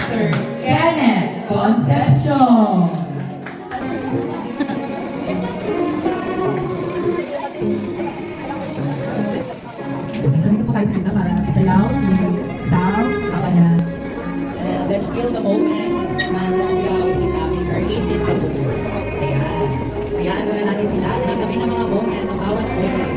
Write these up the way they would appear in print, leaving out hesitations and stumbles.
Sir Kenneth Concepcion. So dito po tayo sa gitna para isayaw si Sam, papa niya. Let's feel the moment. Masasayaw si Sam in her 18th birthday. Ayan. Hayaan muna natin sila. Nagagabi ng mga moment, ang bawat moment.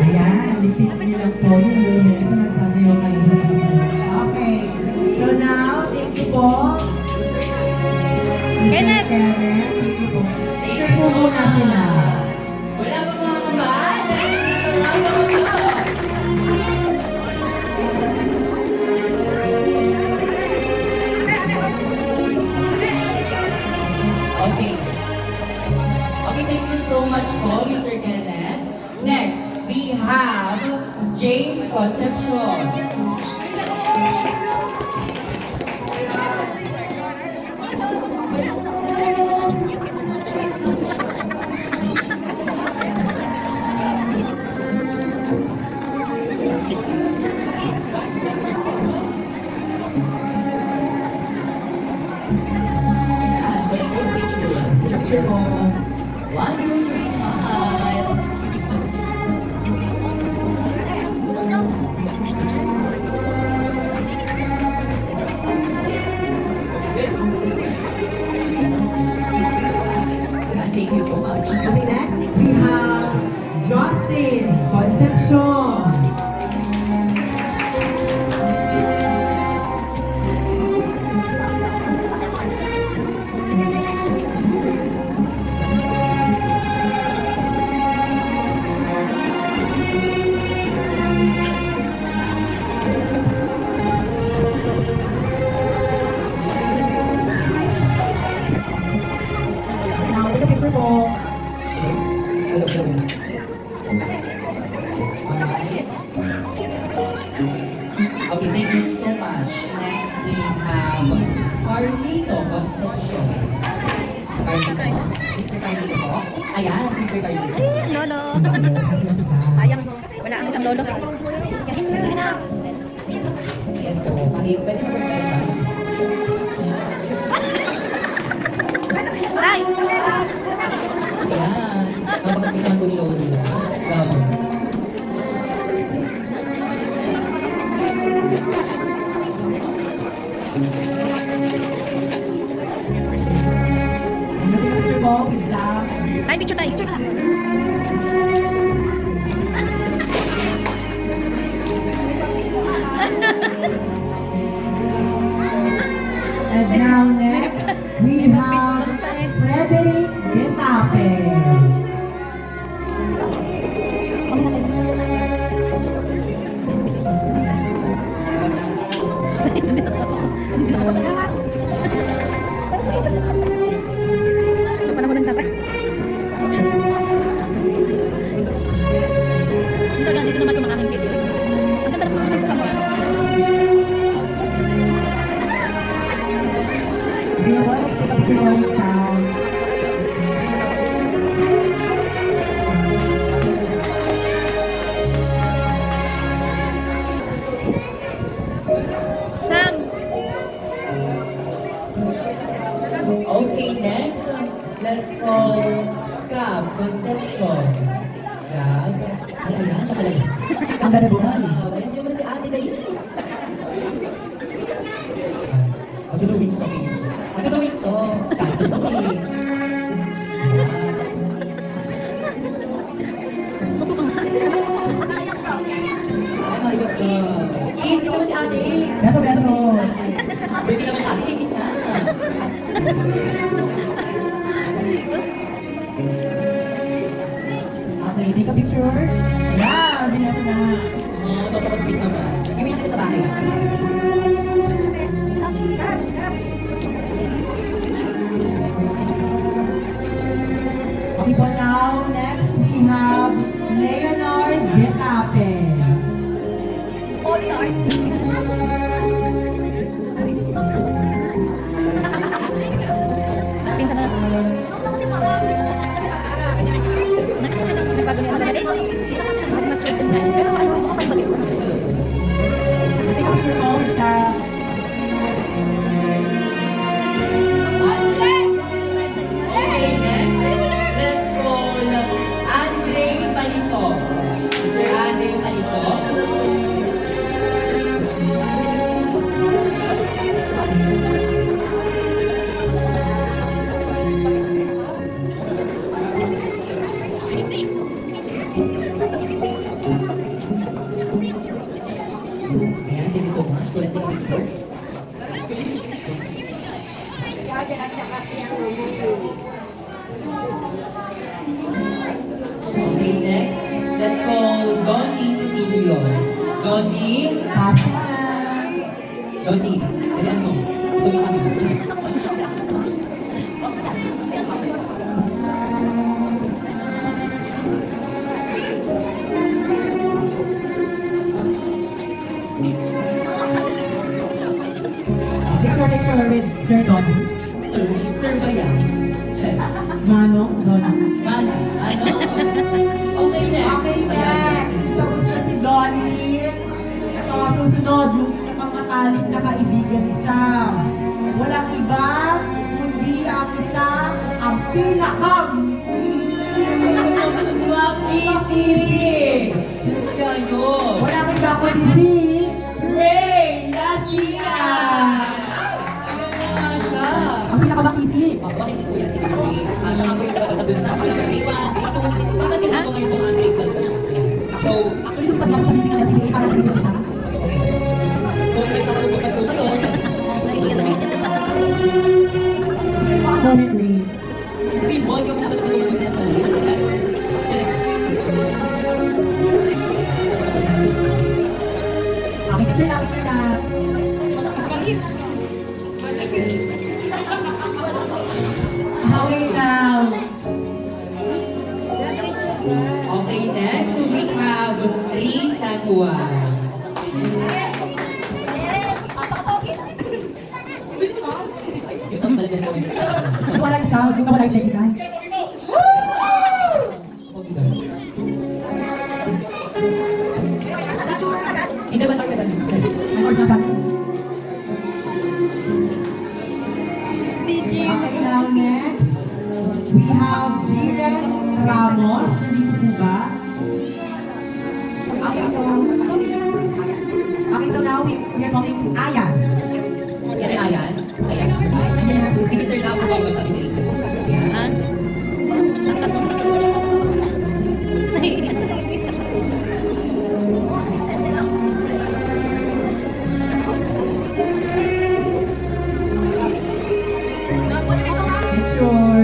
Ayan, lisip niyo lang po yung moment na nagsasayaw kayo. Okay. So now, thank you po. Mr. Kenneth. Kenneth, thank you po. Thank Sure you po so muna sila. Wala pa mga kumain. Let's make a round of applause. Okay. Okay, thank you so much po, Mr. Kenneth. Next, we have James Concepcion. Ayan, so let's go to picture. Picture po. 1, 2, 3, smile. Ayan, thank you so much. Okay, next, we have Justin Concepcion. Now, take a picture po. Hello, hello. Okay, thank you so much. Next, we have Carlito Concepcion. Carlito. Mr. Carlito po. Ayan, si Mr. Carlito. Lolo. Sa sila si Sam. Sayang. Wala ang isang lolo. Sige na. Ayan po. Pwede mo ba tayo ba? Tay! Ayan. Mapapasitan ko ni Lolo. Gabo. Ano yung picture po with Sam? Tay, picture tayo. Picture ka lang. And now next, we have Frederick Getafe. Ito pa naman ang tatay. Ito yan, dito naman sa mga aming video. Ang ganda ng mga kamera. Okay, well, let's take a picture with Sam. Sam! Okay, next, let's call Gab Concepcion. Gab. Ano yan? Siya pala. Si Ang ganda buhay. Wow, ayan siguro si Ate Dali. Maganda wings to, baby. Maganda wings to. Cancel mo eh. Ano yun? Kiss naman si Ate. Beso, beso. Pwede naman Ate, kiss na. Okay, take a picture. Yeah, binasa na. Oo, napaka-sweet naman. Gawin na kita sa bahay. Doti, kailan mo? Ito mo kami. Cheers. Picture with Sir Donnie. Sir ba yan? Cheers. Manong Donnie. Mana, ano? Okay, next. Okay, Ayan. next. Tapos na si Donnie. Ito, susunod, yung isa pang matalik na kaibigan ni Sam. Walang iba, kundi ang isa, ang pinakam. Mapisi! Sino kaya yun? Walang iba kundi si Ray Garcia! Ayan na siya. ang pinakamakisi. Bakit si Kuya si Ray? Siya nga po yung tagapagtabi sa akin. Ray, dito. Bakit nila ko ngayon kung Andre Caldo siya? Ayan. So, Actually, yung pagmamang sabihin ka na si Ray para sa ibig si Sam. kung may kakabubad ko kayo, Comment Ray. feel mo, yung pinapatulungan mo sa sarili. Check. Okay, picture na, picture na. Okay now. Okay, next we have Ray San Juan. Isang talaga rin kami. Kung wala isa, kung wala yung technical. Hindi ba talaga dito? May course na sabi. Okay, now next, we have Jiren Ramos. Nandito po ba? Okay, so now we are calling Ayan. Kasi ayan. Ayan. Si Mr. Lavo ba yung sabi nila? Ayan. Picture.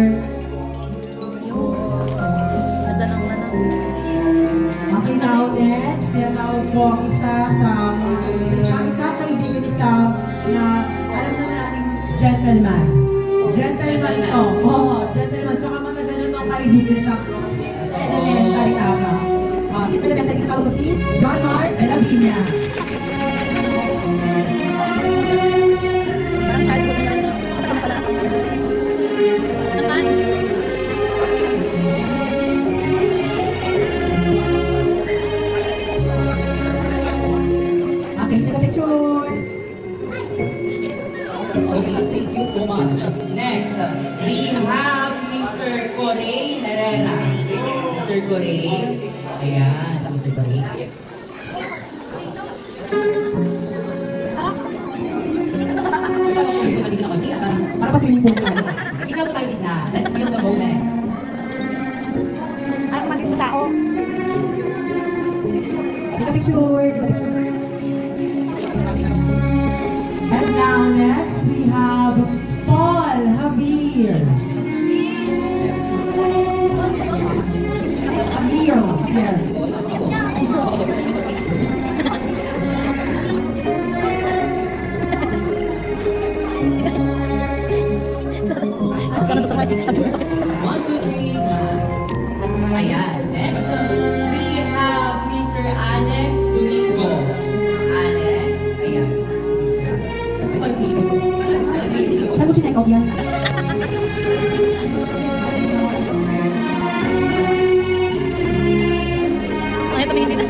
Okay, now next, tinatawag ko ang isa sa isang kaibigan ni Sam na alam na natin gentleman. Gentleman to. Oo, gentleman. Tsaka matagal na itong kaibigan ni Sam. Si elementary ata. Si elementary tinatawag ko si John Mark Lavina. Parang childhood na lang. Matagal pala. Naman. Okay, take a picture. Okay, thank you so much. Next, we have Mr. Corey Herrera. Mr. Corey. Ayan, ito Mr. Corey. Para pa swimming pool tayo. Hindi na po tayo din na. Let's feel the moment. Ay, kumalit sa tao. Take a picture. And now next we have Paul Javier. Javier. Yes. Ganun ito kumalit. One, two, three, smile. Ayan. Next, we have Mr. Alex Domingo. Alex. Ayan. Si Mr. Alex. Ano Domingo? Saan mo check out yan? Ay, tumingin din.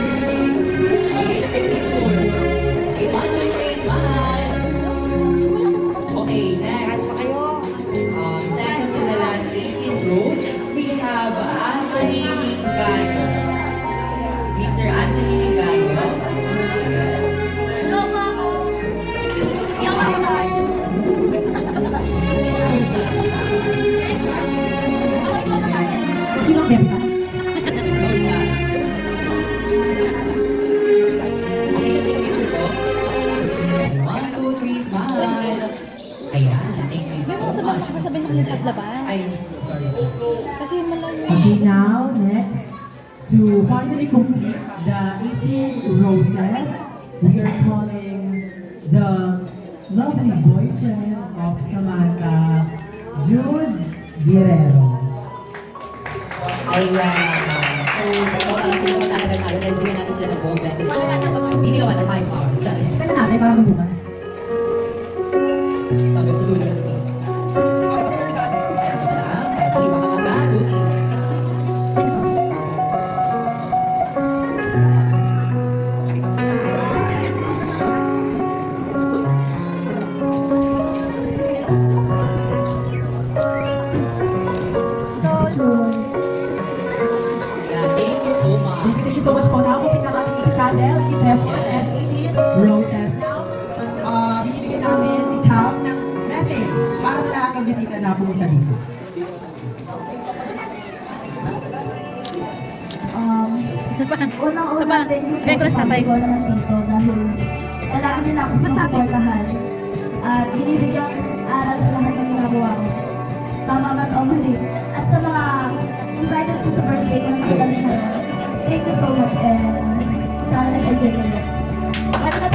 Okay, let's take a picture. Okay, one, two, three, smile. Okay, next. Second to the last 18 rows, we have Anthony Ligayo. Mr. Anthony Ligayo. Sino ang benta? Rosa. Okay, let's take a picture po. Okay, 1, 2, 3, smile. Ayan, thank you so much. Sabi ng mga paglaban. Ay, sorry. Kasi malayo. Okay, now next to finally complete the 18 we are calling the lovely boyfriend of Samantha, Jude Guerrero. Ayan. So, hindi naman tagal-tagal dahil bigyan natin sila ng buong ventilation. Hindi naman ng 5 hours. Sorry. Tignan natin para magbukas. Sabi sa dulo ng case. Ayan ka lang. Kahit ang iba ka agad. Ayan, thank you so much. Thank you so much po. Now, kung pinakating i-candle, i-threshold, and i-need roses. Now, binibigyan namin si Sam ng message para sa lahat ng bisita na pumunta dito. Saba. Unang-una, thank you po Record sa tatay. family ko na nandito dahil palagi nila ako sinusuportahan at binibigyan aral sa lahat ng ginagawa ko. Tama man o mali. At sa mga invited ko sa birthday ko na nakagalingan, thank you so much and sana nag-enjoy kayo. Ganda